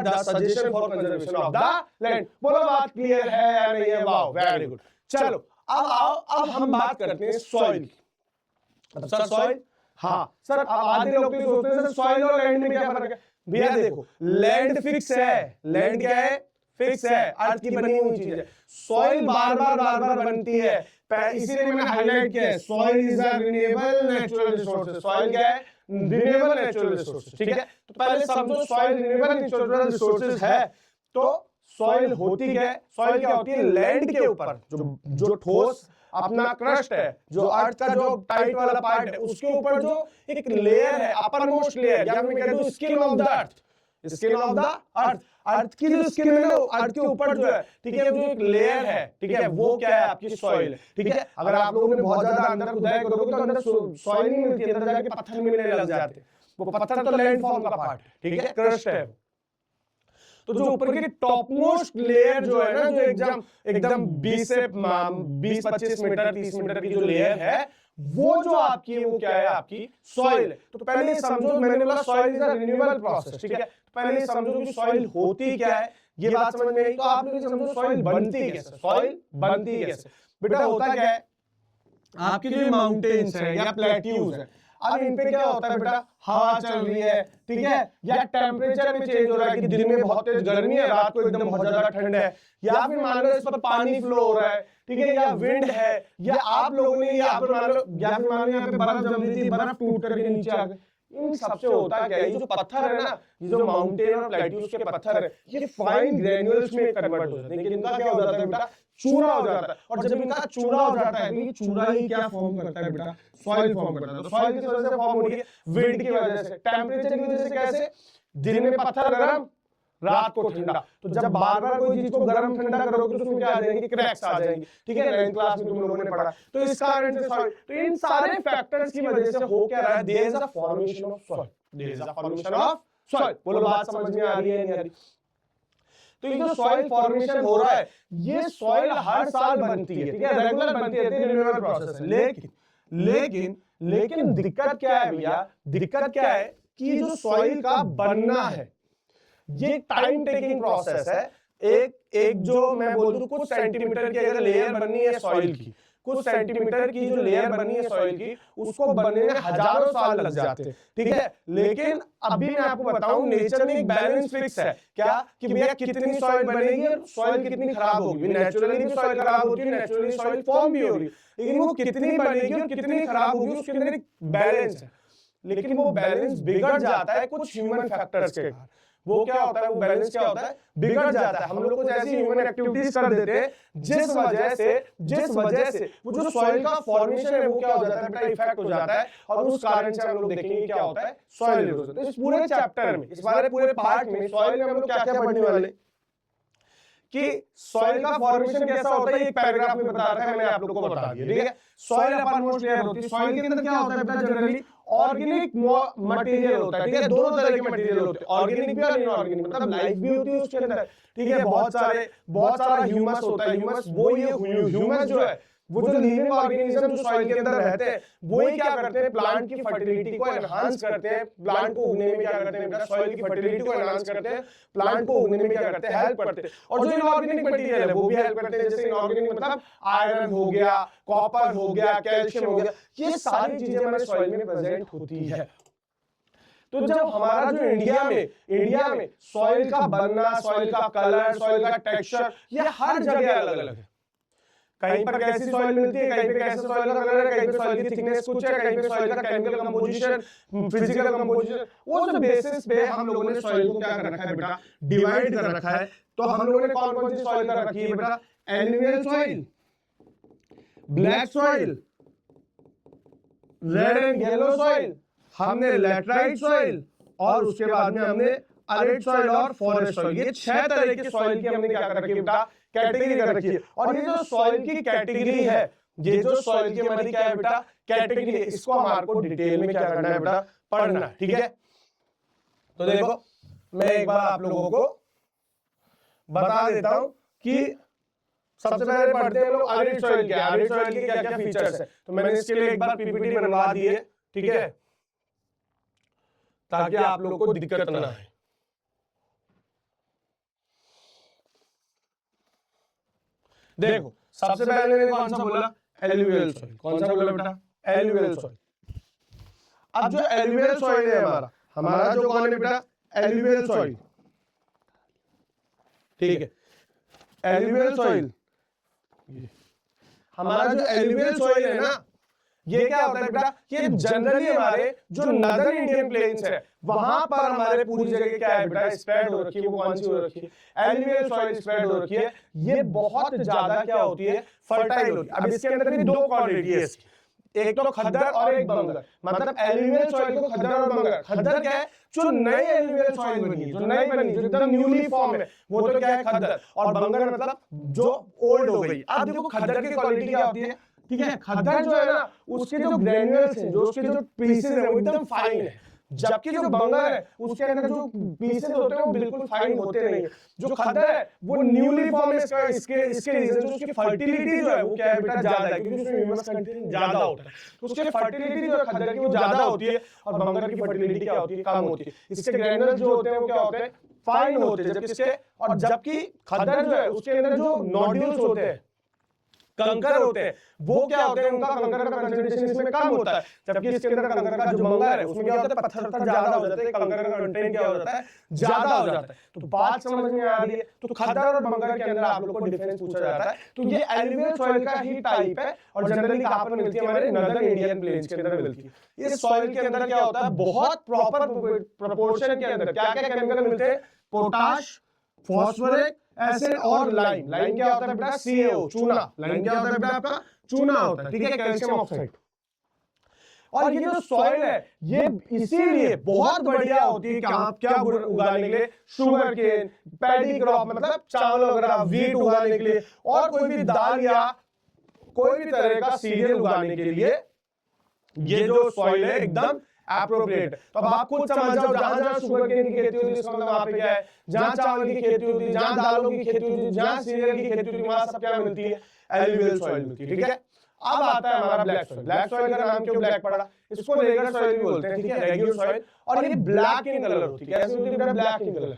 the suggestion for conservation of the land. बोलो बात क्लियर है या नहीं है? Wow, very good. चलो अब आओ, अब हम बात करते हैं सॉइल की। सर सॉइल, हाँ सर, अब आधे लोग तो सोचते हैं सर सॉइल और लैंड में क्या फर्क है? भैया देखो, लैंड फिक्स है, लैंड क्या है, फिक्स है, अर्थ की बनी हुई चीज है। सॉइल बार बार बनती है, इसीलिए मैंने हाईलाइट किया है, soil is a renewable natural resource. Soil क्या है, रिन्यूएबल नेचुरल रिसोर्सेज। ठीक है, तो पहले समझो सॉइल रिन्यूएबल नेचुरल रिसोर्सेज है, तो सॉइल होती क्या है, सॉइल क्या होती है, लैंड के ऊपर जो ठोस अपना क्रस्ट है, जो अर्थ का जो टाइट वाला पार्ट है, उसके ऊपर जो एक लेयर है, अपर मोस्ट लेयर, या मैं कह दूं skin of the earth, skin of the earth, earth की जो स्किन है ना, अर्थ के ऊपर जो है, ठीक है, जो एक लेयर है, ठीक है, वो क्या है, आपकी सॉइल है। ठीक है, अगर आप लोगों ने बहुत ज्यादा अंदर खुदाई करोगे तो अंदर सॉइल नहीं मिलती, अंदर जाके पत्थर मिलने लग जाते, वो पत्थर तो लैंड फॉर्म का पार्ट है। ठीक है, क्रस्ट है। तो जो ऊपर की टॉप मोस्ट लेयर जो है ना, जो एकदम 20 से 20-25 मीटर 30 मीटर की जो लेयर है, वो जो आपकी है वो क्या है, आपकी सॉइल है। तो पहले समझो, मैंने बोला soil is a renewable process. ठीक है, तो पहले समझो कि सॉइल होती क्या है, ये बात समझ में आई। तो आप लोग समझो सॉइल बनती कैसे, सॉइल बनती कैसे। बेटा होता क्या है, आपके जो माउंटेन्स है या प्लेट्यूज है, अब इन पे क्या होता है बेटा, हवा चल रही है, ठीक है, या टेम्परेचर में चेंज हो रहा है कि दिन में बहुत तेज गर्मी है, रात को एकदम बहुत ज्यादा ठंड है, या फिर मान लो इस पर पानी फ्लो हो रहा है, ठीक है, या विंड है, या आप लोगों ने यहाँ पर मान लो, या फिर मान लो यहाँ पे बर्फ जम रही थी, बर्फ टूट करके नीचे आ गई। इन सबसे होता क्या है, ये जो पत्थर है ना, ये जो माउंटेन और प्लेट्यूज के पत्थर है, ये फाइन ग्रेन्यूल्स में कन्वर्ट हो जाते हैं। लेकिन इनका क्या हो जाता है बेटा, चूरा हो जाता है। और जब इनका चूरा हो जाता है, तो ये चूरा ही क्या फॉर्म करता है बेटा, सॉइल फॉर्म करता है। तो सॉइल किस वजह से फॉर्म हो रही है, विंड की वजह से, टेम्परेचर की वजह से। कैसे, दिन में पत्थर गर्म, रात को ठंडा। तो जब बार बार कोई चीज को गर्म ठंडा करोगे तो उसमें क्या आ जाएंगे, क्रैक्स आ जाएंगे। ठीक है, 9th क्लास में तुम लोगों ने पढ़ा। तो इस कारण से सॉइल, तो इन सारे फैक्टर्स की वजह से हो क्या रहा है, there is a formation of soil, there is a formation of soil. बोलो बात समझ में आ रही है नहीं आ रही? तो ये जो सॉइल फॉर्मेशन हो रहा है, ये सॉइल हर साल बनती है, ठीक है, रेगुलर बनती है, रिन्यूएबल प्रोसेस है। लेकिन दिक्कत क्या है भैया, दिक्कत क्या है कि जो सॉइल का बनना है ये टाइम टेकिंग प्रोसेस है। एक जो मैं बोल दूं कुछ सेंटीमीटर की अगर लेयर बननी है सॉइल की, कुछ सेंटीमीटर की जो लेयर बनी है सॉइल की, उसको बनने में हजारों साल लग जाते हैं। ठीक है, लेकिन अभी मैं आपको बताऊं, नेचर में एक बैलेंस फिक्स है, क्या कि भैया कितनी सॉइल बनेगी और सॉइल कितनी खराब होगी। नेचुरली भी सॉइल खराब होती है, नेचुरली सॉइल फॉर्म भी हो रही है, लेकिन वो कितनी बनेगी और कितनी खराब होगी उसके अंदर एक बैलेंस है। लेकिन वो बैलेंस बिगड़ जाता है कुछ ह्यूमन फैक्टर्स के कारण। वो क्या होता है, वो बैलेंस क्या होता है, बिगड़ जाता है। हम लोग कुछ ऐसी ह्यूमन एक्टिविटीज कर देते हैं जिस वजह से वो जो सॉइल का फॉर्मेशन है वो क्या हो जाता है बेटा, इफेक्ट हो जाता है, और उस कारण से हम लोग देखेंगे क्या होता है, सॉइल इरोजन। तो इस पूरे चैप्टर में, इस बारे पूरे पार्ट में सॉइल में हम लोग क्या क्या पढ़ने वाले कि सॉइल का फॉर्मेशन कैसा होता है, एक पैराग्राफ में बता रखा है मैंने, आप लोगों को बता दिया, ठीक है। सॉइल अपन मोस्ट लेयर होती है, सॉइल के अंदर क्या होता है बेटा, जनरली ऑर्गेनिक मटेरियल होता है, ठीक है। दोनों तरह के मटेरियल होते हैं, ऑर्गेनिक भी और इनऑर्गेनिक, मतलब लाइफ भी होती है उसके अंदर, ठीक है। बहुत सारा ह्यूमस होता है, ह्यूमस वो ये ह्यूमस जो है, वो जो लिविंग ऑर्गेनिज्म जो सॉइल के अंदर रहते हैं, वो ही क्या करते हैं, प्लांट की फर्टिलिटी को एनहांस करते हैं, प्लांट को उगने में क्या करते हैं बेटा, सॉइल की फर्टिलिटी को एनहांस करते हैं, प्लांट को उगने में क्या करते हैं, हेल्प करते हैं। और जो इनऑर्गेनिक मटेरियल है वो भी हेल्प करते हैं, जैसे इनऑर्गेनिक मतलब आयरन हो गया, कॉपर हो गया, कैल्शियम हो गया, ये सारी चीजें हमारे सॉइल में प्रेजेंट होती है। तो जब हमारा जो इंडिया में सॉइल का बनना, सॉइल का कलर, सॉइल का टेक्सचर, ये हर जगह अलग अलग है। कहीं पर कैसी सॉइल मिलती है, कहीं पे कैसा सॉइल का कलर है, कहीं पे सॉइल की थिकनेस कुछ है, कहीं पे सॉइल का केमिकल कंपोजिशन, फिजिकल कंपोजिशन, वो सब बेसिस पे हम लोगों ने सॉइल को क्या कर रखा है बेटा, डिवाइड कर रखा है। तो हम लोगों ने कौन कौन सी सॉइल कर रखी है बेटा, alluvial soil, black soil, red and yellow soil, हमने लैटराइट सॉइल, और उसके बाद में हमने अरिड सॉइल और फॉरेस्ट सॉइल। ये 6 तरह की सॉइल की हमने क्या कर रखी है बेटा, कैटेगरी कर रखी है। और ये जो सॉइल की कैटेगरी है, ये जो सॉइल की हमारी क्या है बेटा, कैटेगरी है, इसको हमारे को डिटेल में क्या करना है बेटा, पढ़ना है, ठीक है। तो देखो मैं एक बार आप लोगों को बता देता हूं कि सबसे पहले पढ़ते हैं लोग अरिड सॉइल क्या है, अरिड सॉइल के क्या क्या फीचर्स है। तो मैंने इसके लिए एक बार पीपीटी बनवा दी है, ठीक है, ताकि आप लोगों को दिक्कत ना आए। देखो सबसे पहले मैंने कौन सा बोला, एलुवियल सॉइल। कौन सा बोला बेटा, एलुवियल सॉइल। अब जो एलुवियल सॉइल है हमारा जो कौन है बेटा, एलुवियल सॉइल, ठीक है। एलुवियल सॉइल, हमारा जो एलुवियल सॉइल है ना, ये क्या होता है बेटा, ये जनरली हमारे जो नदर्न इंडियन प्लेन्स है वहां पर हमारे पूरी जगह क्या है बेटा, स्प्रेड हो रखी है। वो कौन सी हो रखी है, एलुवियल सॉइल स्प्रेड हो रखी है। ये बहुत ज्यादा क्या होती है, फर्टाइल होती है। अब इसके अंदर भी 2 क्वालिटी है इसकी, एक तो खद्दर और एक बंगर। मतलब एलुवियल सॉइल को खद्दर और बंगर, खद्दर क्या है, जो नई एलुवियल सॉइल बनी है, जो नई बनी, जो एकदम न्यूली फॉर्म है, वो तो क्या है खद्दर, और बंगर मतलब जो ओल्ड हो गई। अब देखो खद्दर की क्वालिटी क्या होती है, ठीक है। खद्दर जो है ना, उसके जो ग्रेन्यूल्स हैं, जो उसके जो पीसेस हैं, वो एकदम फाइन है। जबकि जो बंगर है उसके अंदर जो पीसेस होते हैं वो बिल्कुल फाइन होते नहीं है। जो खद्दर है वो न्यूली फॉर्म है, इसके रीजन जो उसकी फर्टिलिटी जो है वो क्या है बेटा, ज्यादा है, क्योंकि उसमें ह्यूमस कंटेंट ज्यादा होता है। तो उसकी फर्टिलिटी जो है खद्दर की वो ज्यादा होती है, और बंगर की फर्टिलिटी क्या होती है, कम होती है। इसके ग्रेन्यूल्स जो होते हैं वो क्या होते हैं, फाइन होते हैं। जबकि खद्दर जो है उसके अंदर जो नोड्यूल्स होते हैं, कंकर होते हैं, वो क्या होते हैं, उनका कंकर का कंसंट्रेशन इसमें कम होता है। जबकि इसके अंदर कंकर का जो बंगर है उसमें क्या होता है, पत्थर ज्यादा हो जाता है, कंकर का कंटेंट क्या हो जाता है, ज्यादा हो जाता है। तो बात समझ में आ रही है। तो खद्दर और बंगर के अंदर आप लोगों को डिफरेंस पूछा जाता है। तो ये एलुवियल सॉइल का ही टाइप है, और जनरली कहां पर मिलती है, हमारे नदर्न इंडियन प्लेन्स के अंदर मिलती है। इस सॉइल के अंदर क्या होता है, बहुत प्रॉपर प्रोपोर्शन के अंदर क्या क्या केमिकल मिलते हैं, पोटाश, फास्फोरिक एसिड और लाइम। लाइम क्या होता है बेटा, CaO, चूना। लाइम क्या होता है बेटा, आपका चूना होता है, ठीक है, कैल्शियम ऑक्साइड। और ये जो सॉइल है ये इसीलिए बहुत बढ़िया होती है क्या उगाने के लिए, शुगर केन, पैडी क्रॉप मतलब चावल वगैरह, वीट उगाने के लिए, और कोई भी दाल या कोई भी तरह का सीरियल उगाने के लिए ये जो सॉइल है एकदम एप्रोप्रिएट। तो अब आप खुद समझ जाओ, जहां शुगर केन की खेती होती है इसका मतलब वहां पे क्या है, जहां चावल की खेती होती है, जहां दालों की खेती होती है, जहां सीरियल की खेती होती है, वहां सब क्या मिलती है, एलुवियल सॉइल मिलती है, ठीक है। अब आता है हमारा ब्लैक सॉइल। ब्लैक सॉइल का नाम क्यों ब्लैक पड़ा, इसको रेगुलर सॉइल भी बोलते हैं, ठीक है, रेगुलर सॉइल। और ये ब्लैक इन कलर होती है, कैसे होती है, ब्लैक इन कलर।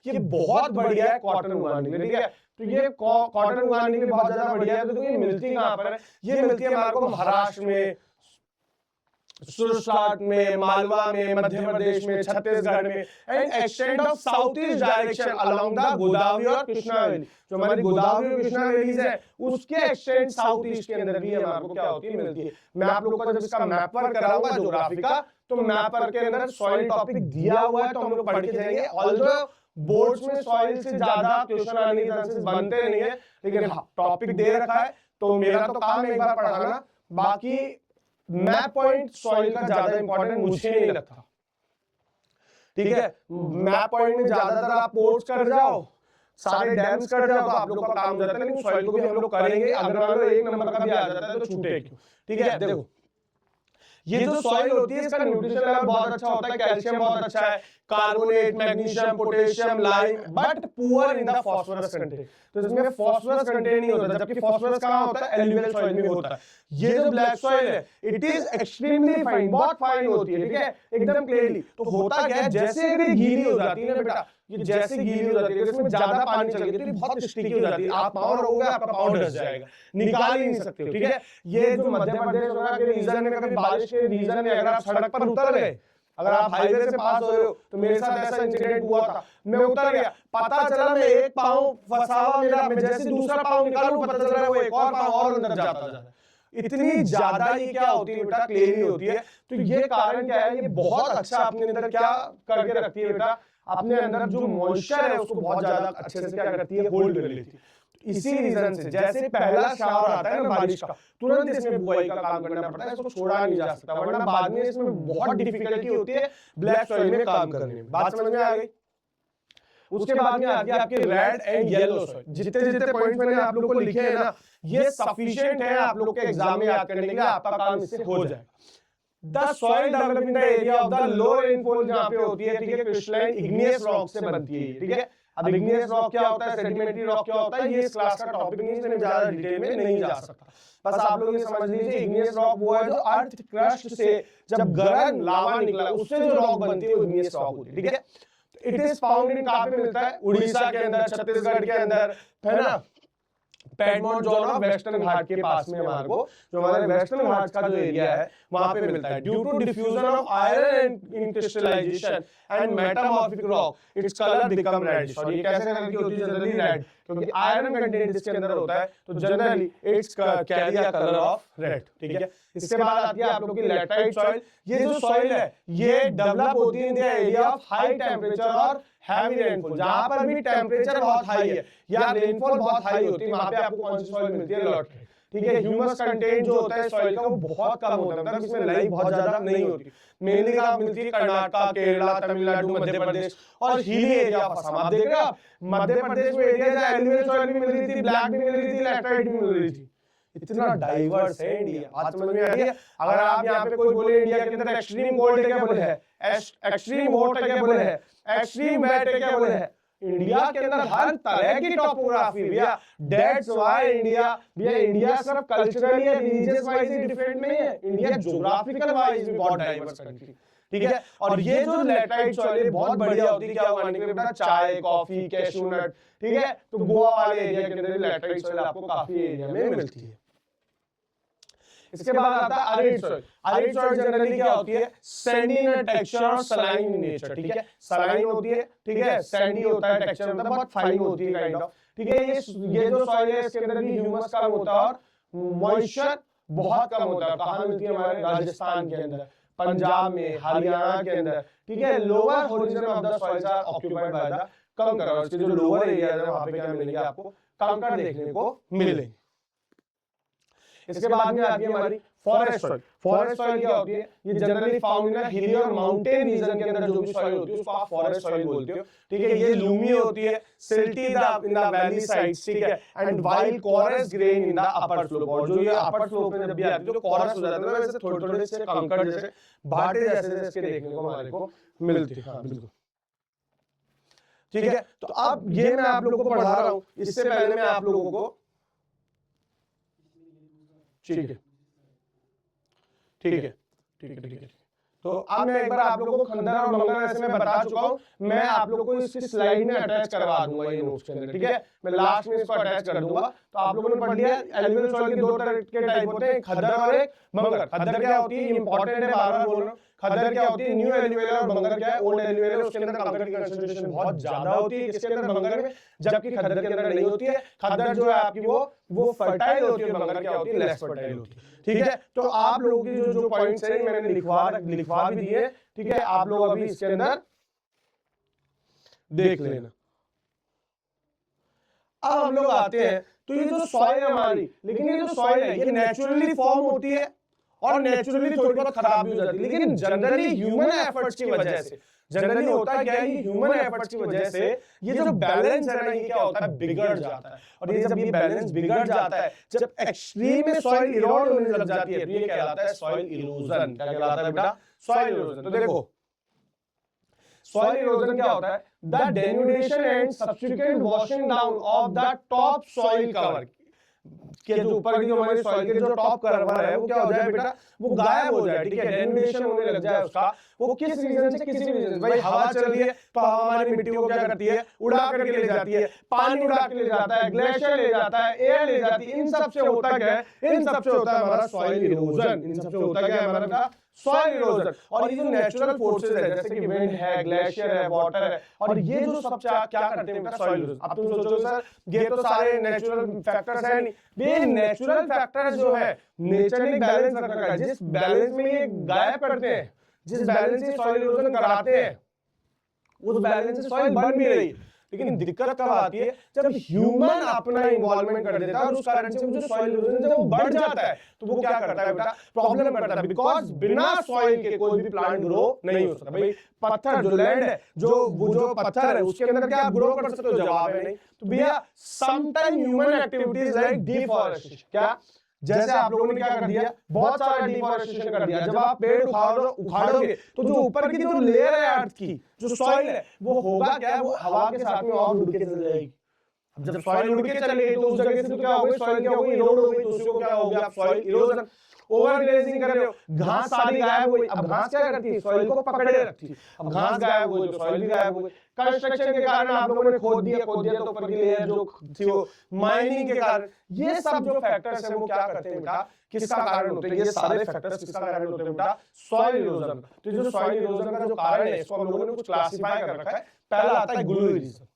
ये बहुत बढ़िया है कॉटन उगाने के लिए, ठीक है। तो ये कॉटन उगाने के लिए बहुत ज्यादा बढ़िया है। तो ये मिलती कहां पर है, ये मिलती है हमारे को महाराष्ट्र में, सुरसाट में, मालवा में, मध्य प्रदेश में, छत्तीसगढ़ में, and extend of south east direction along the Godavari और कृष्णा वैली। जो हमारी गोदावरी और कृष्णा वैलीज है उसके एक्सटेंड साउथ ईस्ट के अंदर भी हमारे को क्या होती है, मिलती है। मैं आप लोगों को जब इसका मैप वर्क कराऊंगा ज्योग्राफी का, तो मैप वर्क के अंदर सॉइल टॉपिक दिया हुआ है तो हम लोग पढ़ के जाएंगे। ऑल्दो बोर्ड्स में सॉइल से ज्यादा क्वेश्चन आने के चांसेस बनते नहीं है, लेकिन टॉपिक दे रखा है तो मेरा तो काम है एक बार पढ़ाना, बाकी मैप पॉइंट सॉइल का ज्यादा इंपॉर्टेंट मुझे नहीं लगता। ठीक है, मैप पॉइंट में ज्यादातर आप पोर्ट्स कर जाओ, सारे डैम्स कर जाओ तो आप लोग का काम हो जाता है, लेकिन सॉइल को भी हम लोग करेंगे। अगर मान लो एक नंबर का भी आ जाता है तो छूटे क्यों। ठीक है, देखो ये जो सॉइल होती है इसका न्यूट्रिशन लेवल बहुत अच्छा होता है, कैल्शियम बहुत अच्छा है, carbonate, magnesium, potassium, lime, but poor in the phosphorus content. तो इसमें फास्फोरस कंटेंट नहीं होता, जबकि फास्फोरस कहां होता है, एलुवियल सॉइल में होता है। ये जो ब्लैक सॉइल है इट इज एक्सट्रीमली फाइन, बहुत फाइन होती है। ठीक है, एकदम क्लियरली। तो होता क्या है, जैसे अगर गीली हो जाती है ना बेटा, ये जैसे गीली हो जाती है, इसमें ज्यादा पानी चल गया तो ये बहुत स्टिकी हो जाती है, आप पाँव रहोगे आपका पाँव डस जाएगा, निकाल ही नहीं सकते हो। ठीक है, ये जो मध्य प्रदेश वगैरह के रीजन में, कभी बारिश के रीजन में अगर आप सड़क पर उतर गए, अगर आप हाईवे से पास हो रहे हो, तो मेरे साथ ऐसा इंसिडेंट हुआ था, मैं उतर गया, पता चला मैं एक पाँव फंसा हुआ मेरा, मैं जैसे दूसरा पाँव निकालूं पता चल रहा है वो एक और पाँव और अंदर जाता जा रहा है। इतनी ज्यादा ये क्या होती है बेटा, क्लेरी होती है। तो ये कारण क्या है, ये बहुत अच्छा अपने अंदर क्या करके रखती है बेटा, अपने अंदर जो मॉइस्चर है उसको बहुत ज्यादा अच्छे से क्या करती है, होल्ड कर लेती है। इसी रीजन से जैसे पहला शावर आता है ना बारिश का, तुरंत इसमें बुआई का काम करना पड़ता है, इसको छोड़ा नहीं जा सकता, वरना बाद में इसमें बहुत डिफिकल्टी होती है ब्लैक सॉइल में काम करने में। बात समझ में आ गई। उसके बाद में आती है आपकी रेड एंड येलो सॉइल। जितने जितने पॉइंट्स मैंने आप लोगों को लिखे हैं ना, ये सफिशिएंट है आप लोग के एग्जाम में याद करने के लिए, आपका काम इससे हो जाएगा। The soil develop in the area of the low rainfall जहां पे होती है, ठीक है, क्रिस्टलाइन इग्नियस रॉक से बनती है। ठीक है, अब इग्नियस रॉक क्या होता है, सेडिमेंट्री रॉक क्या होता है, ये इस क्लास का टॉपिक नहीं है, इसमें ज्यादा डिटेल में नहीं जा सकता। बस आप लोग ये समझ लीजिए, इग्नियस रॉक वो है जो अर्थ क्रस्ट से जब गर्म लावा निकला उससे जो रॉक बनती है वो इग्नियस रॉक होती है। ठीक है, इट इज फाउंड इन कहां पे मिलता है, उड़ीसा के अंदर, छत्तीसगढ़ के अंदर, है ना, पैडमोंट जोन ऑफ वेस्टर्न घाट के पास में हमारे को, जो हमारे वेस्टर्न घाट का जो एरिया है वहां पे मिलता है। Due to diffusion of iron in crystallization and metamorphic rock its colour become red. और ये कैसे कलर की होती है, जनरली रेड, क्योंकि आयरन कंटेंट इसके अंदर होता है, तो generally its carry a colour of red. ठीक है, इसके बाद आती है आप लोगों की लैटराइट सॉइल। ये जो सॉइल है ये डेवलप होती है in the area of high temperature और हैवी रेनफॉल। जहां पर भी टेंपरेचर बहुत हाई है या रेनफॉल बहुत हाई होती है, वहां पे आपको कौन सी सॉइल मिलती है, लैटराइट। ठीक है, ह्यूमस कंटेंट जो होता है सॉइल का वो बहुत कम होता है, मतलब इसमें लाइफ बहुत ज्यादा नहीं होती। मेनली कहां मिलती है, कर्नाटक, केरला, तमिलनाडु, मध्य प्रदेश और हिली एरिया ऑफ असम। आप देख रहे हो, आप मध्य प्रदेश में एरिया जहां एलुवियल सॉइल भी मिल रही थी, ब्लैक भी मिल रही थी, लैटराइट भी मिल रही थी। इतना डाइवर्स है इंडिया, बात समझ में आ रही है। अगर आप यहाँ पे कोई बोले इंडिया के अंदर एक्सट्रीम कोल्ड क्या बोले है, एक्सट्रीम हॉट क्या बोले है, एक्सट्रीम वेट क्या बोले है, इंडिया के अंदर हर तरह की टोपोग्राफी भैया। दैट्स व्हाई इंडिया सिर्फ कल्चरली या रिलीजियस वाइज ही डिफरेंट नहीं है, इंडिया ज्योग्राफिकल वाइज भी बहुत डाइवर्स कंट्री। ठीक है, और ये जो लैटराइट सॉइल बहुत बढ़िया होती है, क्या मानने के लिए बेटा, चाय, कॉफी, कैशू नट। ठीक है, तो गोवा वाले एरिया के अंदर लैटराइट सॉइल आपको काफी एरिया में मिलती है। इसके बाद आता है arid soil. Arid soil generally क्या होती है, सैंडी इन टेक्सचर और सलाइन इन नेचर। ठीक है, सलाइन होती है, ठीक है, सैंडी होता है, टेक्सचर मतलब बहुत फाइन होती है काइंड ऑफ। ठीक है, ये जो सॉइल है इसके अंदर भी ह्यूमस कम होता है और मॉइस्चर बहुत कम होता है। कहां मिलती है, हमारे राजस्थान के अंदर, पंजाब में, हरियाणा के अंदर। ठीक है, lower horizon of the soils are occupied by the kankar. इसके जो लोअर एरिया है वहां पे क्या मिलेंगे आपको, कंकर देखने को मिलेंगे। इसके बाद में आती है हमारी फॉरेस्ट सॉइल। फॉरेस्ट सॉइल क्या होती है, ये जनरली फाउंड इन हिली और माउंटेन रीजन के अंदर जो भी सॉइल होती है उसको आप फॉरेस्ट सॉइल बोलते हो। ठीक है, ये लूमी होती है, silty in the valley sides. ठीक है, and wild coarse grain in the upper slope. और जो ये अपर स्लोप में जब भी आती है तो कोरस हो जाता है, वैसे थोड़े थोड़े से कंकड़ जैसे भाटे जैसे इसके देखने को हमारे को मिलती है। हां बिल्कुल, ठीक है। तो अब ये मैं आप लोगों को पढ़ा रहा हूं, इससे पहले मैं आप लोगों को, ठीक है ठीक है ठीक है ठीक है, तो अब मैं एक बार आप लोगों को खंडर और मंगल ऐसे मैं बता चुका हूं, मैं आप लोगों को इसकी स्लाइड में अटैच करवा दूंगा ये नोट्स के अंदर, ठीक है, मैं लास्ट में इसको अटैच कर दूंगा। तो आप लोगों ने पढ़ लिया एलुवियल सॉइल के दो तरह के टाइप होते हैं, खद्दर और एक मंगर। खद्दर क्या होती है, इंपॉर्टेंट है, बार बार बोल रहा हूं, खद्दर क्या होती है न्यू एलुवियल, और मंगर क्या है ओल्ड एलुवियल। उसके अंदर कंकड़ की कंसंट्रेशन बहुत ज्यादा होती है किसके अंदर, मंगर में, जबकि खद्दर के अंदर नहीं होती है। खद्दर जो है आपकी वो फर्टाइल होती है, मंगर क्या होती है लेस फर्टाइल होती है, ठीक है। तो आप लोगों की जो पॉइंट्स है मैंने लिखवा भी दिए, ठीक है, आप लोग अभी इसके अंदर देख लेना। अब हम लोग आते हैं, तो ये जो सॉइल है हमारी, लेकिन ये जो सॉइल है ये नेचुरली फॉर्म होती है और नेचुरली थोड़ी बहुत खराब भी हो जाती है, लेकिन जनरली ह्यूमन एफर्ट्स की वजह से, जनरली होता क्या है, ह्यूमन एफर्ट्स की वजह से ये जो बैलेंस है ना, ये क्या होता है, बिगड़ जाता है। और ये जब ये बैलेंस बिगड़ जाता है, जब एक्सट्रीम में सॉइल इरोड होने लग जाती है, तो ये कहलाता है सॉइल इरोजन। क्या कहलाता है बेटा, सॉइल इरोजन। तो देखो सॉइल इरोजन क्या होता है, the denudation and subsequent washing down of the top soil cover के जो ऊपर की जो हमारी सॉइल के जो टॉप कवर है वो क्या हो जाए बेटा, वो गायब हो जाए, ठीक है, डेन्यूडेशन होने लग जाए उसका। वो किस रीजन से, किसी भी रीजन से, भाई हवा चल रही है तो हवा हमारी मिट्टी को क्या करती है, उड़ा करके ले जाती है, पानी उड़ा के ले जाता है, ग्लेशियर ले जाता है, एयर ले जाती है। इन सब से होता क्या है, इन सब से होता है हमारा सॉइल इरोजन। इन सब से होता क्या है हमारा सॉइल इरोजन। और ये जो नेचुरल फोर्सेस है, जैसे कि विंड है, ग्लेशियर है, वाटर है, और ये जो सब क्या करते हैं सॉइल इरोजन। अब तुम सोचो सर ये तो सारे नेचुरल फैक्टर्स है नहीं, ये नेचुरल फैक्टर्स जो है नेचर ने बैलेंस रख रखा है, जिस बैलेंस में ये गायब करते हैं, जिस बैलेंस से सॉइल इरोजन कराते हैं, उस बैलेंस से सॉइल बन भी रही है। लेकिन दिक्कत कब आती है, जब ह्यूमन अपना इन्वॉल्वमेंट कर देता है और उस कारण से जो सॉइल इरोजन जब वो बढ़ जाता है, तो वो क्या करता है बेटा, प्रॉब्लम करता है। बिकॉज बिना सॉइल के कोई भी प्लांट ग्रो नहीं हो सकता। भाई पत्थर जो लैंड है, जो पत्थर है उसके अंदर क्या आप ग्रो कर सकते हो, जवाब है नहीं। तो भैया some time human activities like deforestation, क्या जैसे आप लोगों ने क्या कर दिया, बहुत सारा डिफॉरेस्टेशन कर दिया। जब आप पेड़ उखाड़ोगे तो जो ऊपर की जो लेयर है अर्थ की, जो सॉइल है, वो होगा क्या, वो हवा के साथ में और उड़ के चल जाएगी। अब जब सॉइल उड़ के चली गई तो उस जगह से तो क्या हो गई, सॉइल क्या हो गई, इरोड हो गई। तो उसको क्या हो गया, सॉइल इरोजन। ओवर ग्लेजिंग कर रहे हो, घास सारी गायब हो गई। अब घास क्या करती है, सॉइल को पकड़े रखती है। अब घास गायब हो गई तो सॉइल भी गायब हो गई। कंस्ट्रक्शन के कारण आप लोगों ने खोद दिया तो ऊपर की लेयर जो थी वो, माइनिंग के कारण, ये सब जो फैक्टर्स हैं वो क्या करते हैं बेटा, किसका कारण होते हैं, ये सारे फैक्टर्स किसका कारण होते हैं बेटा, सॉइल इरोजन। तो जो सॉइल इरोजन का जो कारण है इसको हम लोगों ने कुछ क्लासिफाई कर रखा है। पहला आता है ग्लू इरोजन।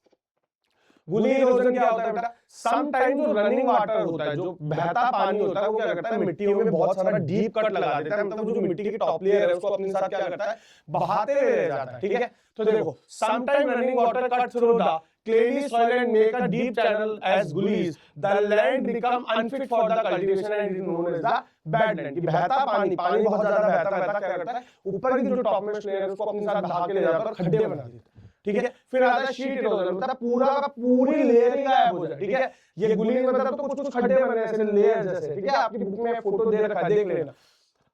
ग्लू इरोजन क्या होता है बेटा, सम टाइम जो रनिंग वाटर होता है, जो बहता पानी होता है, वो क्या करता है, मिट्टियों में बहुत सारा डीप कट लगा देता है। मतलब जो मिट्टी की टॉप लेयर है उसको अपने साथ क्या करता है, बहाते हुए ले जाता है, ठीक है। तो देखो some time running water cut through the clayey soil and make a deep channel as gullies, the land become unfit for the cultivation and it is known as the badland। कि बहता पानी बहुत ज्यादा बहता क्या करता है, ऊपर की जो टॉप मोस्ट लेयर है उसको अपने साथ बहा के ले जाता है और खड्डे बना देता है, ठीक है। फिर आता है शीट इरोजन, मतलब पूरा का पूरी लेयर ही गायब हो जाए, ठीक है। ये गुली में मतलब तो कुछ खड्डे बने ऐसे लेयर जैसे, ठीक है। आपकी बुक में फोटो दे रखा है, देख लेना।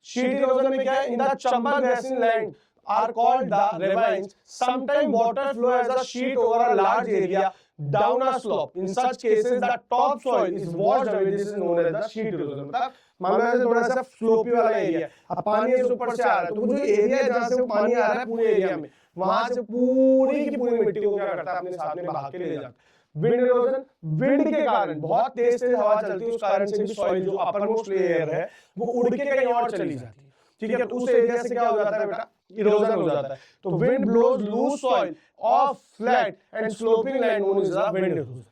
शीट इरोजन में क्या है, in the Chambal basin land are called the ravines. Sometimes water flow as a sheet over a large area down a slope. In such cases, the top soil is washed away. This is known as the sheet erosion. मतलब मान लो थोड़ा सा sloppy वाला area, अब पानी इस ऊपर से आ रहा है, तो वो जो एरिया है जहाँ से वो पानी आ रहा है पूरे एरिया में, वहां से पूरी की पूरी मिट्टी को क्या करता है, अपने साथ में बहा के ले जाता है। विंड इरोजन, विंड के कारण बहुत तेज हवा चलती है, उस कारण से भी सॉइल जो अपर मोस्ट लेयर है वो उड़ के कहीं और चली जाती है, ठीक है। तो उस एरिया से क्या हो जाता है बेटा, इरोजन हो जाता है। तो wind blows loose soil of flat and sloping land known as the wind erosion.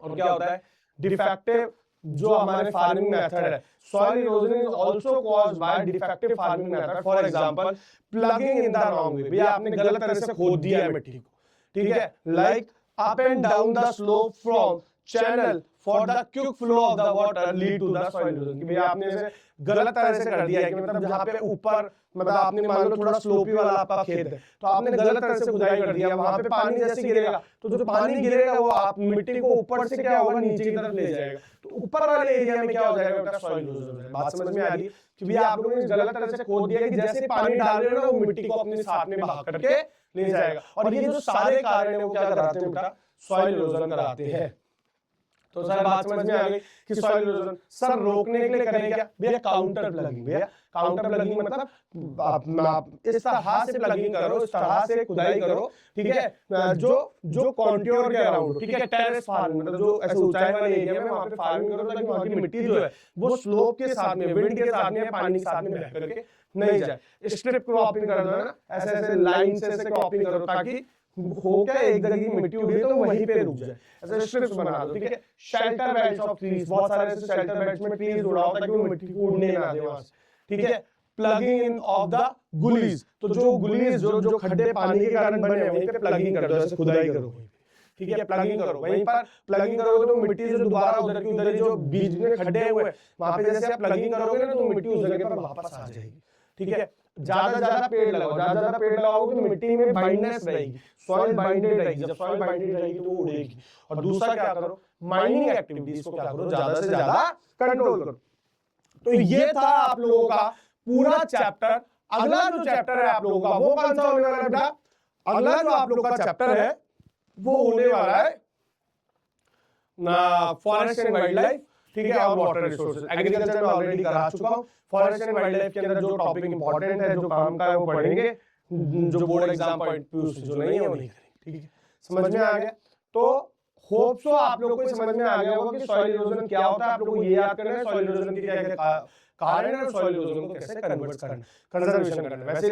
और क्या होता है, डिफेक्टिव जो हमारे फार्मिंग मेथड है, soil erosion is also caused by defective farming method. For example ploughing in the wrong way, भैया आपने गलत तरह से खोद दिया है मिट्टी को, ठीक है। Like up and down the slope from channel for the quick flow of the water lead to the soil erosion. कि भैया आपने इसे गलत तरह से कर दिया है, कि मतलब जहाँ पे ऊपर मतलब आपने मान लो थोड़ा स्लोपी वाला आपका खेत है, तो आपने गलत तरह से खुदाई कर दिया, वहां पे पानी जैसे गिरेगा तो जो पानी गिरेगा वो आप मिट्टी को ऊपर से क्या होगा, नीचे की तरफ ले जाएगा। तो ऊपर वाले एरिया में क्या हो जाएगा बेटा, सॉइल इरोजन। बात समझ में आ रही है कि भैया आप लोगों ने गलत तरह से खोद दिया कि जैसे पानी डाल रहे हो ना वो मिट्टी को अपने साथ में बहा करके ले जाएगा। और ये जो सारे कारण है वो क्या कराते हैं बेटा, सॉइल इरोजन कराते हैं। तो सर बात समझ में आ गई कि सॉइल इरोजन सर रोकने के लिए करें क्या भैया, काउंटर प्लगिंग। भैया काउंटर प्लगिंग मतलब आप इस तरह से प्लगिंग करो, इस तरह से खुदाई करो, ठीक है, जो कॉन्ट्योर के अराउंड, ठीक है, टेरेस फार्मिंग मतलब जो ऐसे ऊंचाई वाले एरिया में वहां पे फार्मिंग करो ताकि वहां की मिट्टी जो है वो स्लोप के साथ में, विंड के साथ में, पानी के साथ में बह करके नहीं जाए। स्ट्रिप क्रॉपिंग कर दो ना, ऐसे ऐसे लाइन से ऐसे क्रॉपिंग करो ताकि हो क्या एक जगह की मिट्टी उड़ी तो वहीं पे रुक जाए, ऐसे स्ट्रिप्स बना दो, ठीक है। शेल्टर बेल्ट्स ऑफ ट्रीज, बहुत सारे ऐसे शेल्टर बेल्ट्स में ट्रीज उड़ाओ ताकि वो मिट्टी को उड़ने ना दे वहां से, ठीक है। प्लगिंग इन ऑफ द गुलीज, तो जो गुलीज जो खड्डे पानी के कारण बने हैं वहीं पे प्लगिंग कर दो, ऐसे खुदाई करो, ठीक है, प्लगिंग करो। वहीं पर प्लगिंग करोगे तो मिट्टी जो दोबारा उधर की उधर जो बीच में खड्डे हुए वहां पे जैसे आप प्लगिंग करोगे ना तो मिट्टी उस जगह पर वापस आ जाएगी, ठीक है। ज्यादा पेड़ लगाओ, ज्यादा पेड़ लगाओगे तो मिट्टी में बाइंडनेस रहेगी, सॉइल बाइंडेड रहेगी, जब सॉइल बाइंडेड रहेगी तो वो उड़ेगी। और दूसरा क्या करो, माइनिंग एक्टिविटीज को क्या करो, ज्यादा से ज्यादा कंट्रोल करो। तो ये था आप लोगों का पूरा चैप्टर। अगला जो चैप्टर है आप लोगों का वो कौन सा होने वाला है बेटा, अगला जो आप लोगों का चैप्टर है वो होने वाला है फॉरेस्ट एंड वाइल्ड लाइफ, ठीक है, और वाटर रिसोर्सेज। एग्रीकल्चर में ऑलरेडी करा चुका हूं। फॉरेस्ट एंड वाइल्ड लाइफ के अंदर जो टॉपिक इंपॉर्टेंट है, जो काम का है वो पढ़ेंगे, जो बोर्ड एग्जाम पॉइंट जो नहीं है वो नहीं करेंगे, ठीक है। समझ में आ गया? तो होप सो आप लोगों को समझ में आ गया होगा कि सॉइल इरोजन क्या होता है। आप लोगों को ये याद करना है सॉइल इरोजन के क्या-क्या कारण है और सॉइल इरोजन को कैसे कन्वर्ट करना, कंजर्वेशन करना। वैसे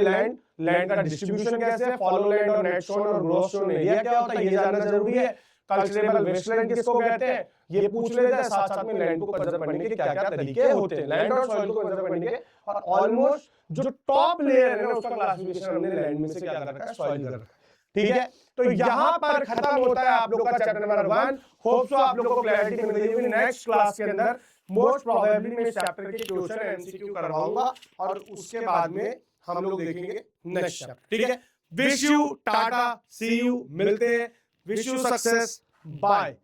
लैंड का डिस्ट्रीब्यूशन कैसे है, फॉलो लैंड और नेट शोन और ग्रोथ शोन एरिया क्या होता है ये जानना जरूरी है। कल्चरेबल वेस्टलैंड किसको कहते हैं ये पूछ लेते हैं, साथ साथ में लैंड को कंजर्व करने के क्या-क्या तरीके होते हैं, लैंड और सॉइल को कंजर्व करने के। और ऑलमोस्ट जो टॉप लेयर है ना उसका क्लासिफिकेशन हमने लैंड में से क्या कर रखा है, सॉइल कर रखा है, ठीक है। तो यहां पर खत्म होता है आप लोग का चैप्टर नंबर 1। होप सो आप लोगों को क्लैरिटी मिल गई होगी। नेक्स्ट क्लास के अंदर मोस्ट प्रोबेबली मैं इस चैप्टर के क्वेश्चन एमसीक्यू करवाऊंगा और उसके बाद में हम लोग देखेंगे नेक्स्ट चैप्टर, ठीक है। Wish you tata, see you, मिलते हैं, विश यू सक्सेस, बाय।